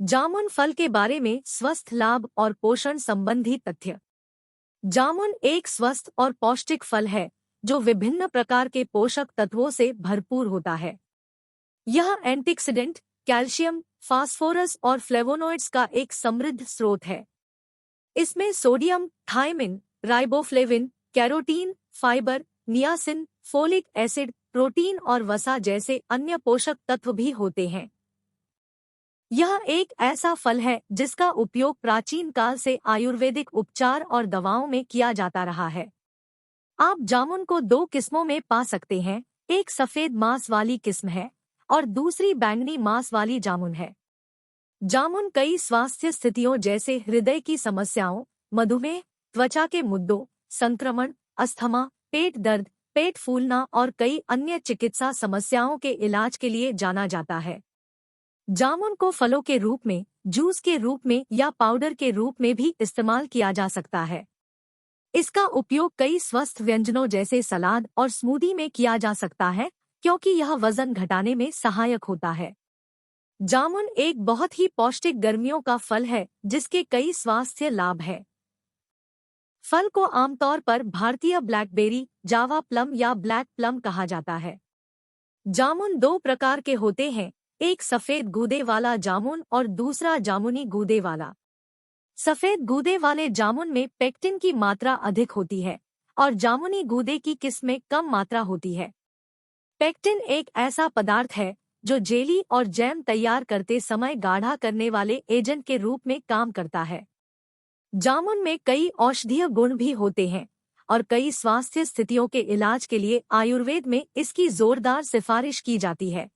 जामुन फल के बारे में स्वस्थ लाभ और पोषण संबंधी तथ्य। जामुन एक स्वस्थ और पौष्टिक फल है जो विभिन्न प्रकार के पोषक तत्वों से भरपूर होता है। यह एंटीऑक्सीडेंट, कैल्शियम, फास्फोरस और फ्लेवोनॉइड्स का एक समृद्ध स्रोत है। इसमें sodium, thiamine, riboflavin, carotene, fibre, niacin, folic acid, protein और वसा जैसे अन्य पोषक तत्व भी होते हैं। यह एक ऐसा फल है जिसका उपयोग प्राचीन काल से आयुर्वेदिक उपचार और दवाओं में किया जाता रहा है। आप जामुन को दो किस्मों में पा सकते हैं, एक सफेद मांस वाली किस्म है और दूसरी बैंगनी मांस वाली जामुन है। जामुन कई स्वास्थ्य स्थितियों जैसे हृदय की समस्याओं, मधुमेह, त्वचा के मुद्दों, संक्रमण, अस्थमा, पेट दर्द, पेट फूलना और कई अन्य चिकित्सा समस्याओं के इलाज के लिए जाना जाता है। जामुन को फलों के रूप में, जूस के रूप में या पाउडर के रूप में भी इस्तेमाल किया जा सकता है। इसका उपयोग कई स्वस्थ व्यंजनों जैसे सलाद और स्मूदी में किया जा सकता है क्योंकि यह वजन घटाने में सहायक होता है। जामुन एक बहुत ही पौष्टिक गर्मियों का फल है जिसके कई स्वास्थ्य लाभ हैं। फल को आमतौर पर भारतीय ब्लैकबेरी, जावा प्लम या ब्लैक प्लम कहा जाता है। जामुन दो प्रकार के होते हैं, एक सफेद गूदे वाला जामुन और दूसरा जामुनी गूदे वाला। सफेद गूदे वाले जामुन में पेक्टिन की मात्रा अधिक होती है और जामुनी गूदे की किस्म में कम मात्रा होती है। पेक्टिन एक ऐसा पदार्थ है जो जेली और जैम तैयार करते समय गाढ़ा करने वाले एजेंट के रूप में काम करता है। जामुन में कई औषधीय गुण भी होते हैं और कई स्वास्थ्य स्थितियों के इलाज के लिए आयुर्वेद में इसकी जोरदार सिफारिश की जाती है।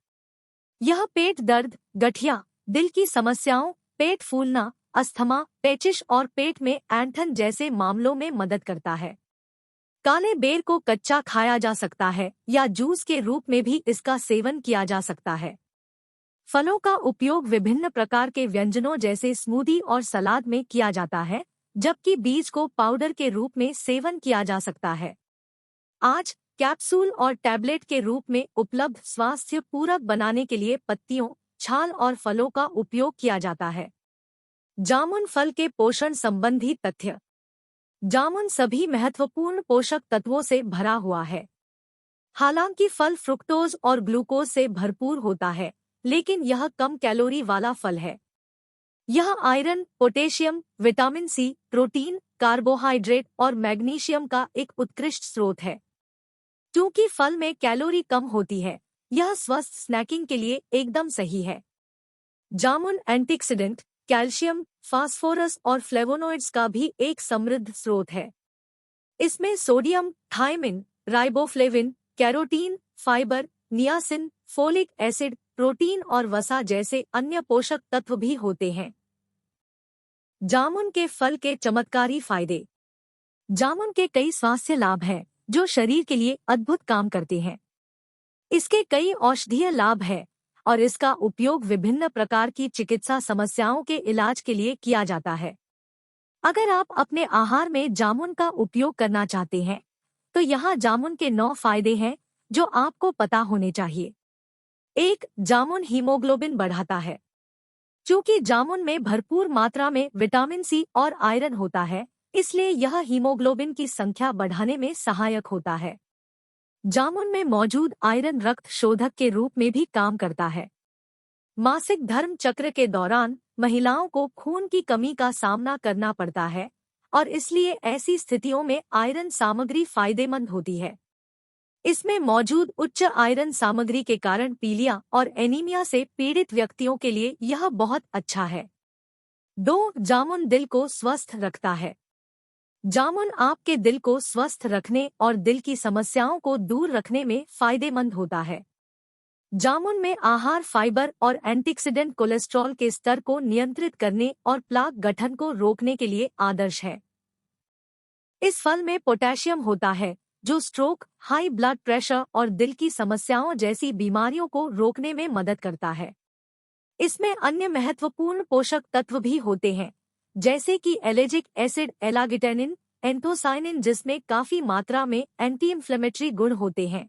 यह पेट दर्द, गठिया, दिल की समस्याओं, पेट फूलना, अस्थमा, पेचिश और पेट में ऐंठन जैसे मामलों में मदद करता है। काले बेर को कच्चा खाया जा सकता है या जूस के रूप में भी इसका सेवन किया जा सकता है। फलों का उपयोग विभिन्न प्रकार के व्यंजनों जैसे स्मूदी और सलाद में किया जाता है, जबकि बीज को पाउडर के रूप में सेवन किया जा सकता है। आज कैप्सूल और टैबलेट के रूप में उपलब्ध स्वास्थ्य पूरक बनाने के लिए पत्तियों, छाल और फलों का उपयोग किया जाता है। जामुन फल के पोषण संबंधी तथ्य। जामुन सभी महत्वपूर्ण पोषक तत्वों से भरा हुआ है। हालांकि फल फ्रुक्टोज और ग्लूकोज से भरपूर होता है, लेकिन यह कम कैलोरी वाला फल है। यह iron, potassium, vitamin C, protein, carbohydrate और मैग्नीशियम का एक उत्कृष्ट स्रोत है। क्योंकि फल में कैलोरी कम होती है, यह स्वस्थ स्नैकिंग के लिए एकदम सही है। जामुन एंटीऑक्सीडेंट, कैल्शियम, फास्फोरस और फ्लेवोनॉइड्स का भी एक समृद्ध स्रोत है। इसमें sodium, thiamine, riboflavin, carotene, fibre, niacin, folic acid, protein और वसा जैसे अन्य पोषक तत्व भी होते हैं। जामुन के फल के चमत्कारी फायदे। जामुन के कई स्वास्थ्य लाभ हैं जो शरीर के लिए अद्भुत काम करते हैं। इसके कई औषधीय लाभ हैं और इसका उपयोग विभिन्न प्रकार की चिकित्सा समस्याओं के इलाज के लिए किया जाता है। अगर आप अपने आहार में जामुन का उपयोग करना चाहते हैं, तो यहाँ जामुन के 9 फायदे हैं जो आपको पता होने चाहिए। 1. जामुन हीमोग्लोबिन बढ़ाता है। चूंकि जामुन में भरपूर मात्रा में विटामिन सी और आयरन होता है, इसलिए यह हीमोग्लोबिन की संख्या बढ़ाने में सहायक होता है। जामुन में मौजूद आयरन रक्त शोधक के रूप में भी काम करता है। मासिक धर्म चक्र के दौरान महिलाओं को खून की कमी का सामना करना पड़ता है और इसलिए ऐसी स्थितियों में आयरन सामग्री फायदेमंद होती है। इसमें मौजूद उच्च आयरन सामग्री के कारण पीलिया और एनीमिया से पीड़ित व्यक्तियों के लिए यह बहुत अच्छा है। 2. जामुन दिल को स्वस्थ रखता है। जामुन आपके दिल को स्वस्थ रखने और दिल की समस्याओं को दूर रखने में फायदेमंद होता है। जामुन में आहार फाइबर और एंटीऑक्सीडेंट कोलेस्ट्रॉल के स्तर को नियंत्रित करने और प्लाक गठन को रोकने के लिए आदर्श है। इस फल में पोटेशियम होता है जो स्ट्रोक, हाई ब्लड प्रेशर और दिल की समस्याओं जैसी बीमारियों को रोकने में मदद करता है। इसमें अन्य महत्वपूर्ण पोषक तत्व भी होते हैं, जैसे कि एलेजिक एसिड एलागिटेनिन, एंथोसाइनिन जिसमें काफी मात्रा में एंटी इंफ्लेमेटरी गुण होते हैं।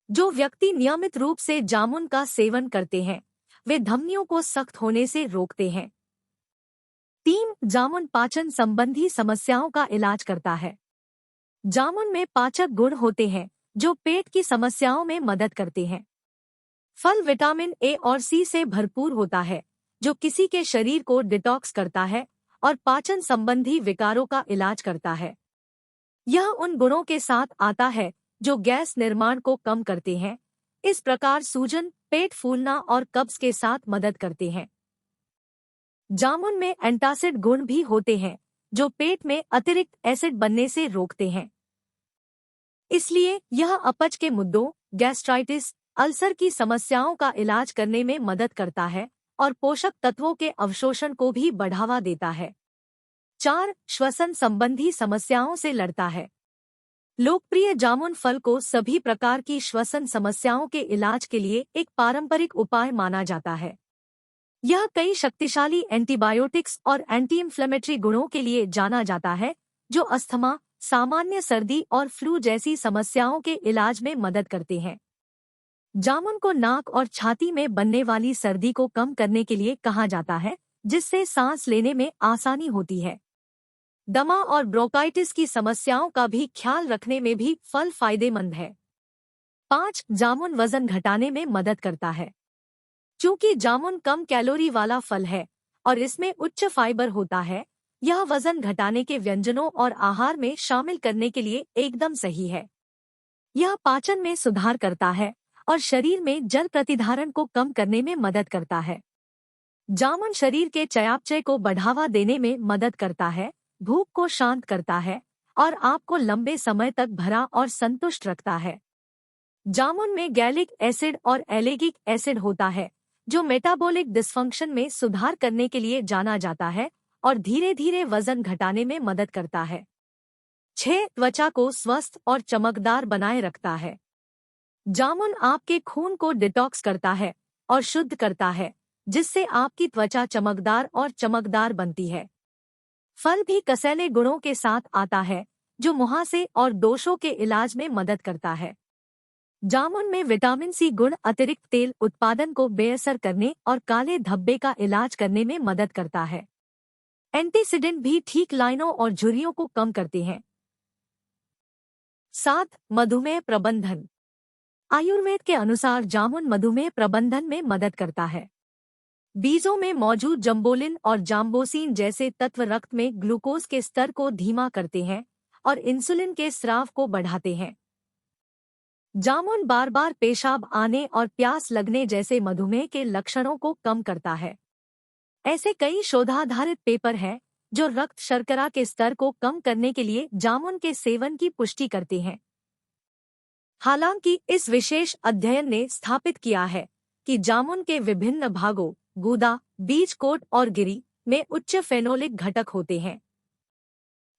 जो व्यक्ति नियमित रूप से जामुन का सेवन करते हैं, वे धमनियों को सख्त होने से रोकते हैं। 3. जामुन पाचन संबंधी समस्याओं का इलाज करता है। जामुन में पाचक गुण होते हैं जो पेट की समस्याओं में मदद करते हैं। फल विटामिन ए और सी से भरपूर होता है जो किसी के शरीर को डिटॉक्स करता है और पाचन संबंधी विकारों का इलाज करता है। यह उन गुणों के साथ आता है जो गैस निर्माण को कम करते हैं। इस प्रकार सूजन, पेट फूलना और कब्ज के साथ मदद करते हैं। जामुन में एंटासिड गुण भी होते हैं जो पेट में अतिरिक्त एसिड बनने से रोकते हैं। इसलिए यह अपच के मुद्दों, गैस्ट्राइटिस, अल्सर की समस्याओं का इलाज करने में मदद करता है और पोषक तत्वों के अवशोषण को भी बढ़ावा देता है। 4. श्वसन संबंधी समस्याओं से लड़ता है। लोकप्रिय जामुन फल को सभी प्रकार की श्वसन समस्याओं के इलाज के लिए एक पारंपरिक उपाय माना जाता है। यह कई शक्तिशाली एंटीबायोटिक्स और एंटी इंफ्लेमेटरी गुणों के लिए जाना जाता है जो अस्थमा, सामान्य सर्दी और फ्लू जैसी समस्याओं के इलाज में मदद करते हैं। जामुन को नाक और छाती में बनने वाली सर्दी को कम करने के लिए कहा जाता है, जिससे सांस लेने में आसानी होती है। दमा और ब्रोंकाइटिस की समस्याओं का भी ख्याल रखने में भी फल फायदेमंद है। 5. जामुन वजन घटाने में मदद करता है। चूंकि जामुन कम कैलोरी वाला फल है और इसमें उच्च फाइबर होता है, यह वजन घटाने के व्यंजनों और आहार में शामिल करने के लिए एकदम सही है। यह पाचन में सुधार करता है और शरीर में जल प्रतिधारण को कम करने में मदद करता है। जामुन शरीर के चयापचय को बढ़ावा देने में मदद करता है, भूख को शांत करता है और आपको लंबे समय तक भरा और संतुष्ट रखता है। जामुन में गैलिक एसिड और एलेगिक एसिड होता है जो मेटाबॉलिक डिस्फंक्शन में सुधार करने के लिए जाना जाता है और धीरे धीरे वजन घटाने में मदद करता है। 6. त्वचा को स्वस्थ और चमकदार बनाए रखता है। जामुन आपके खून को डिटॉक्स करता है और शुद्ध करता है, जिससे आपकी त्वचा चमकदार और चमकदार बनती है। फल भी कसैले गुणों के साथ आता है जो मुहासे और दोषों के इलाज में मदद करता है। जामुन में विटामिन सी गुण अतिरिक्त तेल उत्पादन को बेअसर करने और काले धब्बे का इलाज करने में मदद करता है। एंटीसीडेंट भी ठीक लाइनों और झुर्रियों को कम करते हैं। 7. मधुमेह प्रबंधन। आयुर्वेद के अनुसार जामुन मधुमेह प्रबंधन में मदद करता है। बीजों में मौजूद जम्बोलिन और जाम्बोसिन जैसे तत्व रक्त में ग्लूकोज के स्तर को धीमा करते हैं और इंसुलिन के स्राव को बढ़ाते हैं। जामुन बार बार पेशाब आने और प्यास लगने जैसे मधुमेह के लक्षणों को कम करता है। ऐसे कई शोधाधारित पेपर हैं जो रक्त शर्करा के स्तर को कम करने के लिए जामुन के सेवन की पुष्टि करते हैं। हालांकि इस विशेष अध्ययन ने स्थापित किया है कि जामुन के विभिन्न भागों, गूदा, बीज कोट और गिरी में उच्च फेनोलिक घटक होते हैं।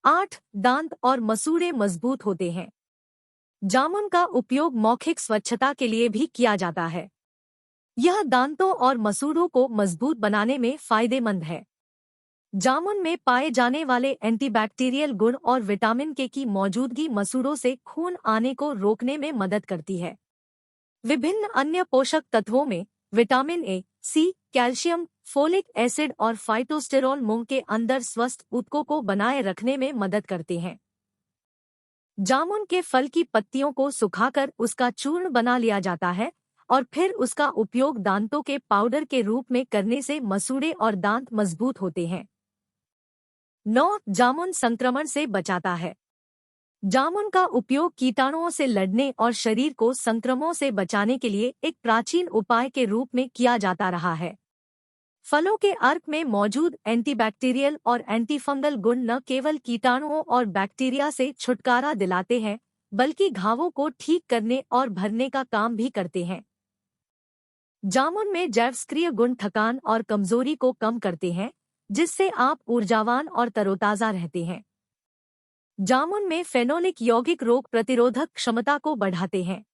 8. दांत और मसूड़े मजबूत होते हैं। जामुन का उपयोग मौखिक स्वच्छता के लिए भी किया जाता है। यह दांतों और मसूड़ों को मजबूत बनाने में फायदेमंद है। जामुन में पाए जाने वाले एंटीबैक्टीरियल गुण और विटामिन के की मौजूदगी मसूड़ों से खून आने को रोकने में मदद करती है। विभिन्न अन्य पोषक तत्वों में vitamin A, C, calcium, folic acid और फाइटोस्टेरोल मुंह के अंदर स्वस्थ ऊतकों को बनाए रखने में मदद करते हैं। जामुन के फल की पत्तियों को सुखाकर उसका चूर्ण बना लिया जाता है और फिर उसका उपयोग दांतों के पाउडर के रूप में करने से मसूड़े और दांत मजबूत होते हैं। 9. जामुन संक्रमण से बचाता है। जामुन का उपयोग कीटाणुओं से लड़ने और शरीर को संक्रमणों से बचाने के लिए एक प्राचीन उपाय के रूप में किया जाता रहा है। फलों के अर्क में मौजूद एंटीबैक्टीरियल और एंटीफंगल गुण न केवल कीटाणुओं और बैक्टीरिया से छुटकारा दिलाते हैं, बल्कि घावों को ठीक करने और भरने का काम भी करते हैं। जामुन में जैवस्क्रिय गुण थकान और कमजोरी को कम करते हैं, जिससे आप ऊर्जावान और तरोताजा रहते हैं। जामुन में फेनोलिक यौगिक रोग प्रतिरोधक क्षमता को बढ़ाते हैं।